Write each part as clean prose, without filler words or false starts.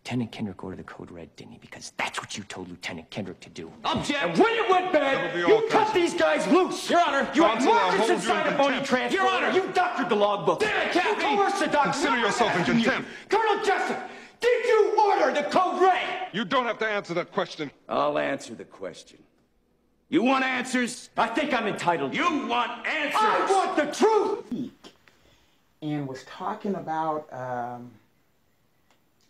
Lieutenant Kendrick ordered the code red, didn't he? Because that's what you told Lieutenant Kendrick to do. Object! And when it went bad, you cut these guys loose! Your Honor! You had markers inside a phony transfer! Your Honor! You doctored the logbook! Damn it, Captain! You coerced the doctor! Consider yourself in contempt! Colonel Jessup, did you order the code red? You don't have to answer that question. I'll answer the question. You want answers? I think I'm entitled. You want answers? I want the truth! And was talking about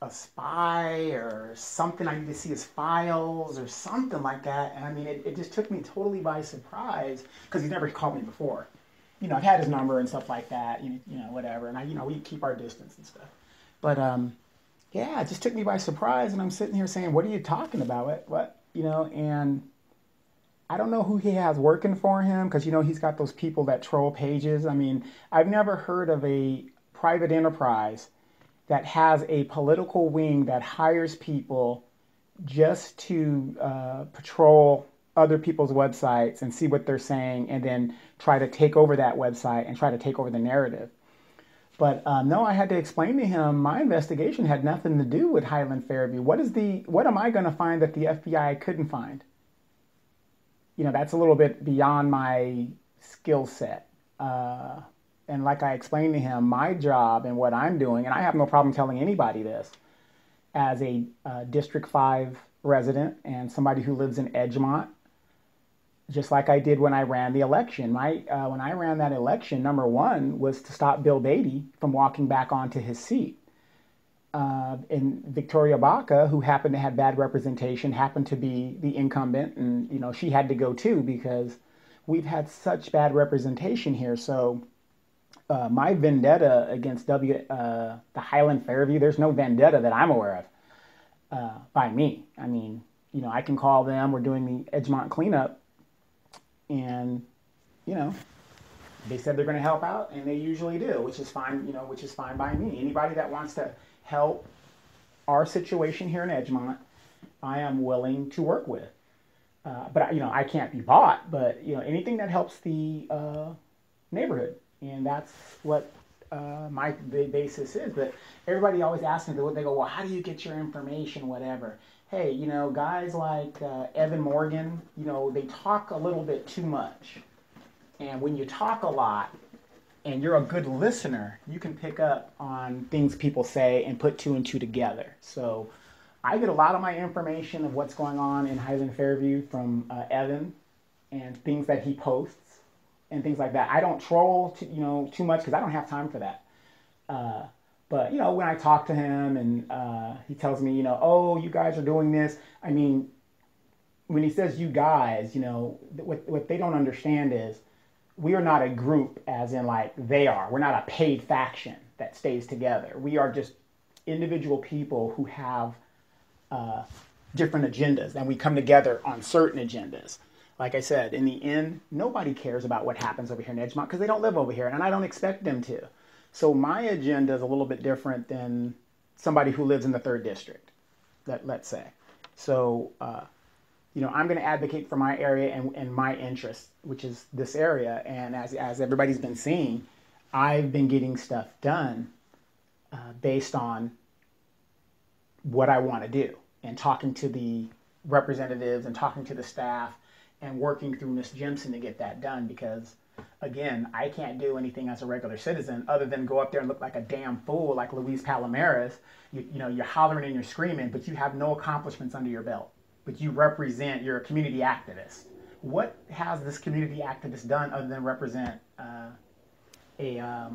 a spy or something. I need to see his files or something like that. And I mean, it just took me totally by surprise because he's never called me before. You know, I've had his number and stuff like that, you know, whatever. And we keep our distance and stuff. But yeah, it just took me by surprise. And I'm sitting here saying, what are you talking about? What? You know, and I don't know who he has working for him because, you know, he's got those people that troll pages. I mean, I've never heard of a private enterprise that has a political wing that hires people just to patrol other people's websites and see what they're saying and then try to take over that website and try to take over the narrative. But no, I had to explain to him my investigation had nothing to do with Highland Fairview. What am I going to find that the FBI couldn't find? You know, that's a little bit beyond my skill set. And like I explained to him, my job and what I'm doing, and I have no problem telling anybody this, as a District 5 resident and somebody who lives in Edgemont, just like I did when I ran the election. When I ran that election, number one was to stop Bill Beatty from walking back onto his seat. And Victoria Baca, who happened to have bad representation, happened to be the incumbent, and you know she had to go too because we've had such bad representation here. So my vendetta against the Highland Fairview, there's no vendetta that I'm aware of by me. I mean, you know, I can call them. We're doing the Edgemont cleanup, and you know, they said they're going to help out, and they usually do, which is fine. You know, which is fine by me. Anybody that wants to help our situation here in Edgemont, I am willing to work with. But you know, I can't be bought. But you know, anything that helps the neighborhood, and that's what my basis is. But everybody always asks me, they go, well, how do you get your information, whatever? Hey, you know, guys like Evan Morgan, you know, they talk a little bit too much. And when you talk a lot, and you're a good listener, you can pick up on things people say and put two and two together. So I get a lot of my information of what's going on in Highland Fairview from Evan and things that he posts and things like that. I don't troll too much because I don't have time for that. But you know, when I talk to him and he tells me, you know, oh, you guys are doing this. I mean, when he says you guys, you know, what they don't understand is we are not a group as in like they are. We're not a paid faction that stays together. We are just individual people who have different agendas, and we come together on certain agendas. Like I said, in the end, nobody cares about what happens over here in Edgemont because they don't live over here, and I don't expect them to. So my agenda is a little bit different than somebody who lives in the 3rd District, let's say. So you know, I'm going to advocate for my area and my interests, which is this area. And as everybody's been seeing, I've been getting stuff done based on what I want to do and talking to the representatives and talking to the staff and working through Miss Jimson to get that done because, again, I can't do anything as a regular citizen other than go up there and look like a damn fool like Luis Palomares. You know, you're hollering and you're screaming, but you have no accomplishments under your belt. But you represent, you're a community activist. What has this community activist done other than represent a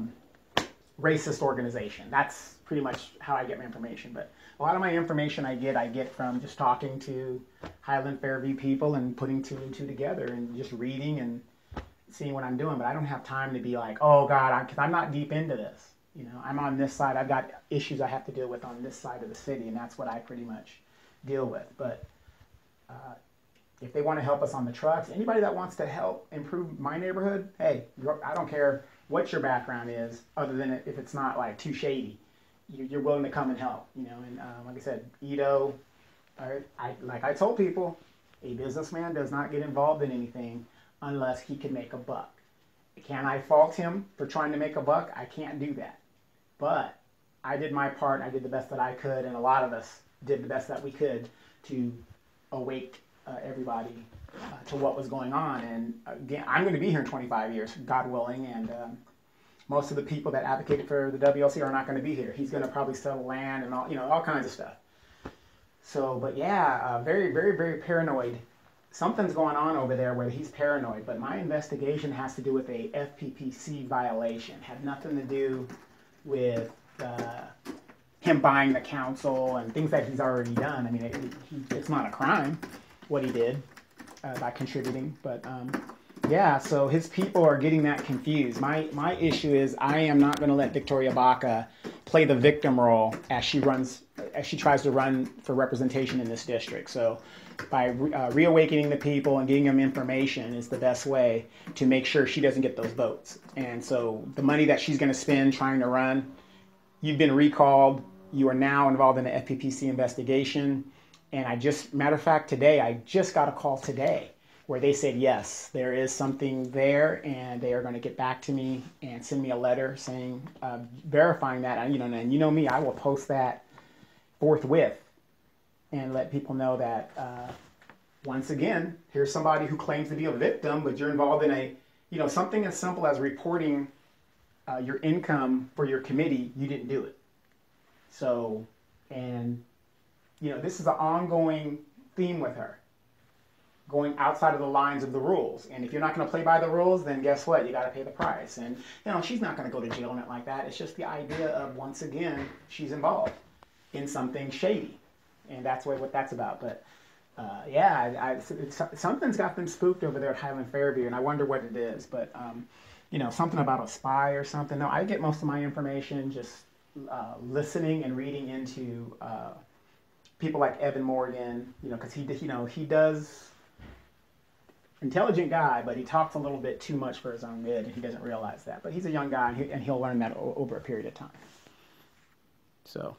racist organization? That's pretty much how I get my information. But a lot of my information I get from just talking to Highland Fairview people and putting two and two together and just reading and seeing what I'm doing. But I don't have time to be like, oh God, because I'm not deep into this. You know, I'm on this side. I've got issues I have to deal with on this side of the city, and that's what I pretty much deal with. But if they want to help us on the trucks, anybody that wants to help improve my neighborhood, hey, I don't care what your background is, other than if it's not like too shady. You're willing to come and help, you know. And like I said, Ito, like I told people, a businessman does not get involved in anything unless he can make a buck. Can I fault him for trying to make a buck? I can't do that. But I did my part, and I did the best that I could, and a lot of us did the best that we could to awake everybody to what was going on. And again, I'm going to be here in 25 years, God willing, and most of the people that advocated for the WLC are not going to be here. He's going to probably sell land and all, all kinds of stuff. So, but yeah, very, very, very paranoid. Something's going on over there where he's paranoid, but my investigation has to do with a FPPC violation. Had nothing to do with him buying the council and things that he's already done. I mean, it's not a crime, what he did by contributing, but yeah, so his people are getting that confused. My issue is I am not going to let Victoria Baca play the victim role as she tries to run for representation in this district. So by reawakening the people and getting them information is the best way to make sure she doesn't get those votes. And so the money that she's going to spend trying to run, you've been recalled. You are now involved in the FPPC investigation. And matter of fact, today, I just got a call today where they said, yes, there is something there, and they are going to get back to me and send me a letter saying, verifying that. And you know me, I will post that forthwith and let people know that, once again, here's somebody who claims to be a victim, but you're involved in something as simple as reporting your income for your committee. You didn't do it. So, and, this is an ongoing theme with her, going outside of the lines of the rules. And if you're not going to play by the rules, then guess what? You got to pay the price. And, she's not going to go to jail on it like that. It's just the idea of, once again, she's involved in something shady. And that's what that's about. But, yeah, something's got them spooked over there at Highland Fairview, and I wonder what it is. But, something about a spy or something. No, I get most of my information just listening and reading into people like Evan Morgan, because he does, intelligent guy, but he talks a little bit too much for his own good, and he doesn't realize that. But he's a young guy, and he'll learn that over a period of time. So.